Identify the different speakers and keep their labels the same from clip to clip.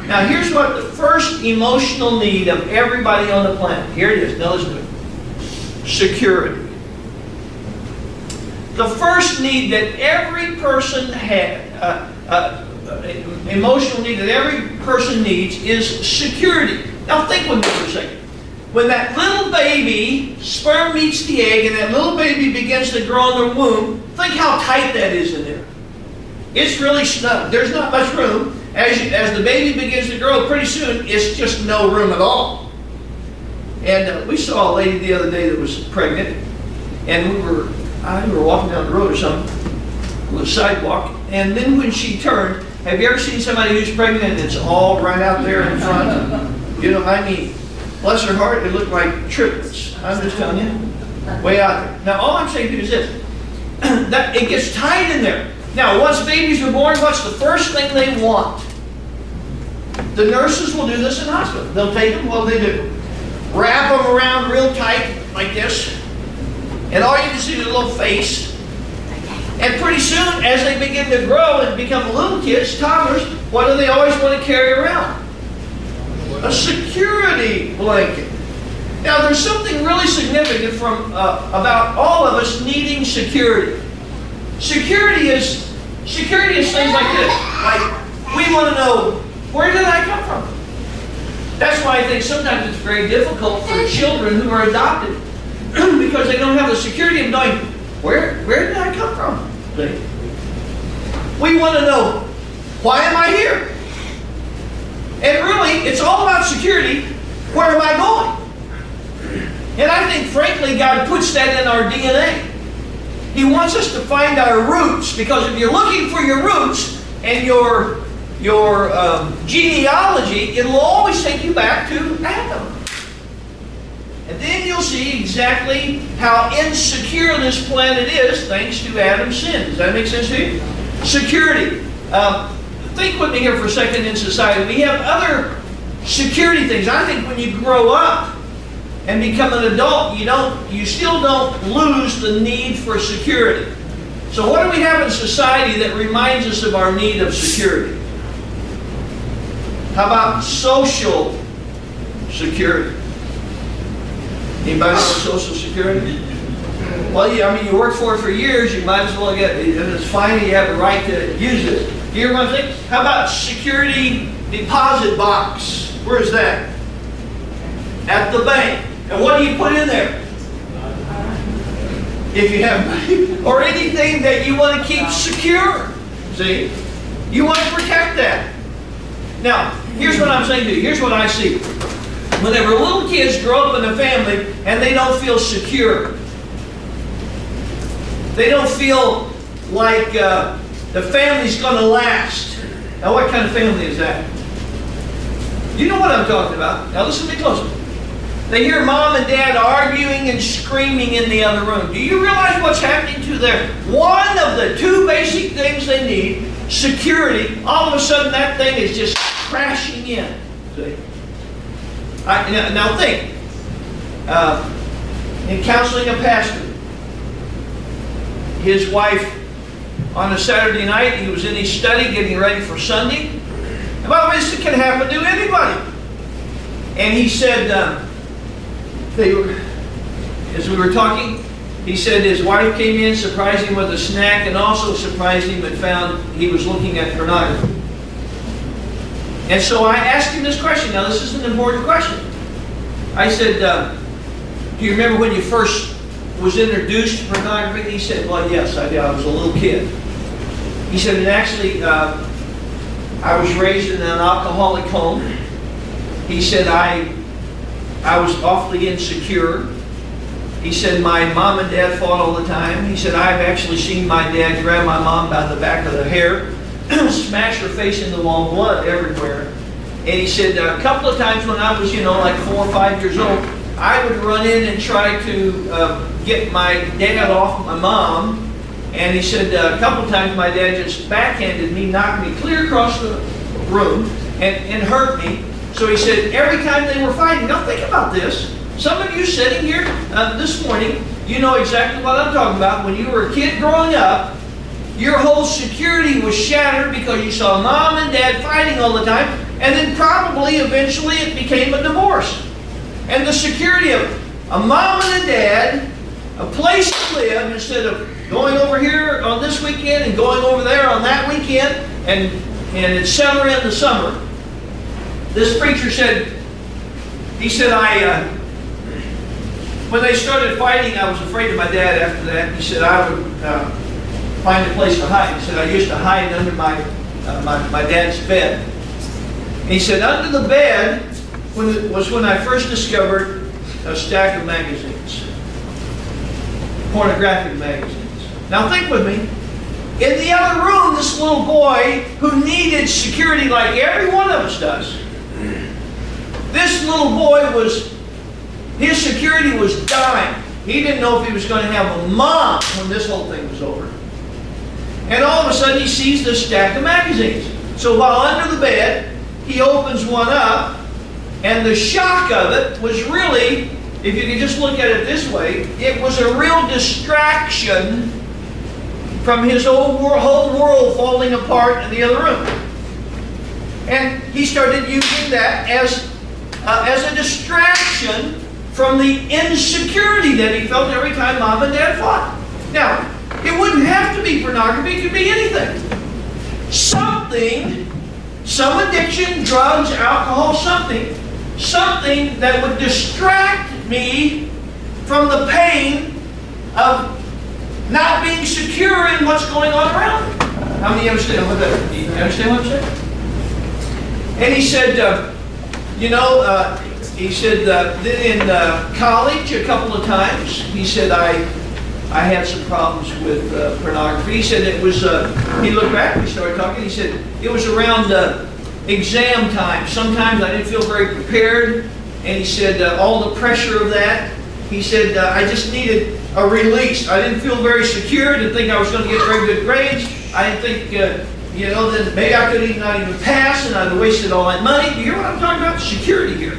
Speaker 1: Now here's what the first emotional need of everybody on the planet. Here it is. Now listen to it. Security. The first need that every person has, emotional need that every person needs is security. Now think with me for a second. When that little baby, sperm meets the egg, and that little baby begins to grow in the womb, think how tight that is in there. It's really snug. There's not much room. As the baby begins to grow, pretty soon, it's just no room at all. And we saw a lady the other day that was pregnant, and we were walking down the road or something, on the sidewalk, and then when she turned, have you ever seen somebody who's pregnant and it's all right out there in front? You know, I mean, bless her heart, it looked like triplets. I'm just telling you, way out there. Now, all I'm saying to you is this, that it gets tight in there. Now, once babies are born, what's the first thing they want? The nurses will do this in hospital. They'll take them, what do they do? Wrap them around real tight, like this, and all you can see is a little face. And pretty soon, as they begin to grow and become little kids, toddlers, what do they always want to carry around? A security blanket. Now, there's something really significant about all of us needing security. Security is things like this. Like, we want to know, where did I come from? That's why I think sometimes it's very difficult for children who are adopted because they don't have the security of knowing, where did I come from? We want to know, why am I here? And really, it's all about security. Where am I going? And I think, frankly, God puts that in our DNA. He wants us to find our roots, because if you're looking for your roots and your genealogy, it'll always take you back to Adam. And then you'll see exactly how insecure this planet is thanks to Adam's sin. Does that make sense to you? Security. Think with me here for a second in society. We have other security things. I think when you grow up and become an adult, you still don't lose the need for security. So what do we have in society that reminds us of our need of security? How about social security? Anybody know Social Security? Well, yeah, I mean, you worked for it for years, you might as well get it. And it's fine, you have the right to use it. Do you hear what I'm saying? How about security deposit box? Where's that? At the bank. And what do you put in there? If you have money. Or anything that you want to keep secure. See? You want to protect that. Now, here's what I'm saying to you. Here's what I see. Whenever little kids grow up in a family and they don't feel secure, they don't feel like the family's going to last. Now, what kind of family is that? You know what I'm talking about. Now, listen to me closely. They hear mom and dad arguing and screaming in the other room. Do you realize what's happening to them? One of the two basic things they need, security, all of a sudden that thing is just crashing in. See? Now think, in counseling a pastor, his wife, on a Saturday night, he was in his study getting ready for Sunday. And by the way, this can happen to anybody. And he said, as we were talking, he said his wife came in, surprised him with a snack, and also surprised him and found he was looking at pornography. And so I asked him this question. Now, this is an important question. I said, do you remember when you first was introduced to pornography? He said, well, yes, I did. I was a little kid. He said, and actually, I was raised in an alcoholic home. He said, I was awfully insecure. He said, my mom and dad fought all the time. He said, I've actually seen my dad grab my mom by the back of the hair, smash her face into the wall, blood everywhere. And he said, a couple of times when I was, like 4 or 5 years old, I would run in and try to get my dad off my mom. And he said, a couple of times my dad just backhanded me, knocked me clear across the room, and hurt me. So he said, every time they were fighting, now think about this. Some of you sitting here this morning, you know exactly what I'm talking about. When you were a kid growing up, your whole security was shattered because you saw mom and dad fighting all the time. And then probably eventually it became a divorce. And the security of a mom and a dad, a place to live, instead of going over here on this weekend and going over there on that weekend, and etc. in the summer. This preacher said, he said, when they started fighting, I was afraid of my dad after that. He said, I would find a place to hide. He said, I used to hide under my dad's bed. And he said, under the bed was when I first discovered a stack of magazines. Pornographic magazines. Now think with me. In the other room, this little boy who needed security like every one of us does. This little boy his security was dying. He didn't know if he was going to have a mom when this whole thing was over. And all of a sudden he sees this stack of magazines. So while under the bed, he opens one up, and the shock of it was really, if you could just look at it this way, it was a real distraction from his whole world falling apart in the other room. And he started using that as a distraction from the insecurity that he felt every time mom and dad fought. Now, it wouldn't have to be pornography, it could be anything. Something, some addiction, drugs, alcohol, something that would distract me from the pain of not being secure in what's going on around me. How many understand what that? Do you understand what I'm saying? And he said, then in college a couple of times, he said, I had some problems with pornography. He said it was, he looked back, we started talking, he said, it was around exam time. Sometimes I didn't feel very prepared, and he said, all the pressure of that, he said, I just needed a release. I didn't feel very secure, didn't think I was going to get very good grades. I didn't think, that maybe I could not even pass, and I'd wasted all that money. Do you hear what I'm talking about? Security here.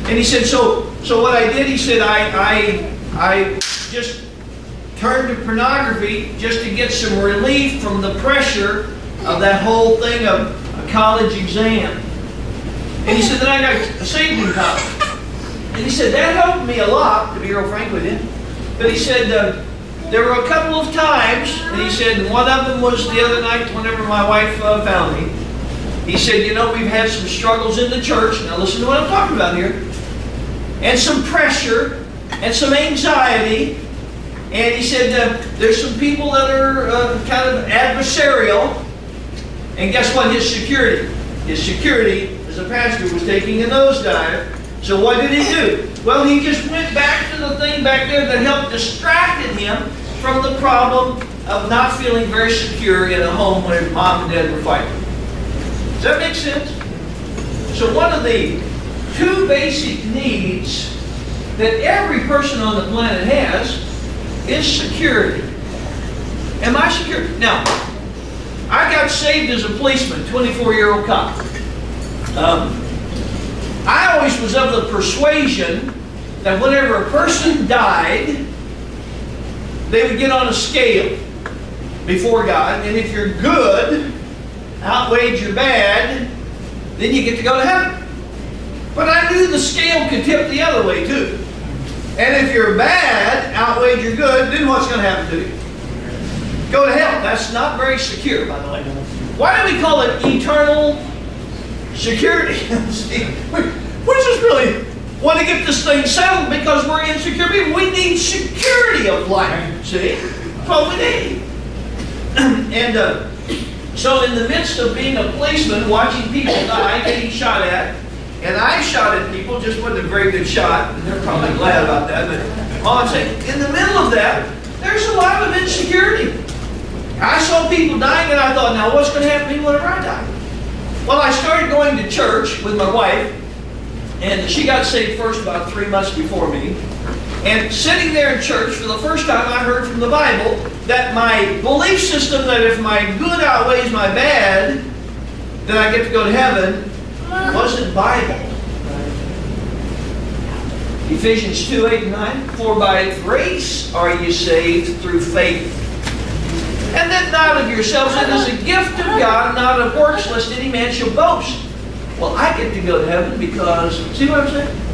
Speaker 1: And he said, so what I did, he said, I just turned to pornography just to get some relief from the pressure of that whole thing of a college exam. And he said, then I got saved in college. And he said, that helped me a lot, to be real frank with you. But he said, there were a couple of times, and he said, one of them was the other night whenever my wife found me. He said, we've had some struggles in the church. Now listen to what I'm talking about here. And some pressure, and some anxiety. And he said, there's some people that are kind of adversarial. And guess what? His security as a pastor was taking a nosedive. So what did he do? Well, he just went back to the thing back there that helped distracted him from the problem of not feeling very secure in a home where mom and dad were fighting. Does that make sense? So one of the two basic needs that every person on the planet has is security. Am I secure? Now, I got saved as a policeman, 24-year-old cop. I always was of the persuasion that whenever a person died, they would get on a scale before God, and if your good outweighed your bad, then you get to go to heaven. But I knew the scale could tip the other way too. And if your bad outweighed your good, then what's going to happen to you? Go to hell. That's not very secure, by the way. Why do we call it eternal security? See, we just really want to get this thing settled because we're insecure people. We need security of life. See? That's what we need. And so in the midst of being a policeman, watching people die, getting shot at, and I shot at people, just wasn't a very good shot, and they're probably glad about that, but all I'm saying, in the middle of that, there's a lot of insecurity. I saw people dying, and I thought, now what's going to happen to me whenever I die? Well, I started going to church with my wife, and she got saved first about 3 months before me. And sitting there in church, for the first time I heard from the Bible that my belief system that if my good outweighs my bad, then I get to go to heaven, wasn't Bible. Ephesians 2:8-9, for by grace are you saved through faith. And that not of yourselves, it is a gift of God, not of works, lest any man shall boast. get to go to heaven because, see what I'm saying?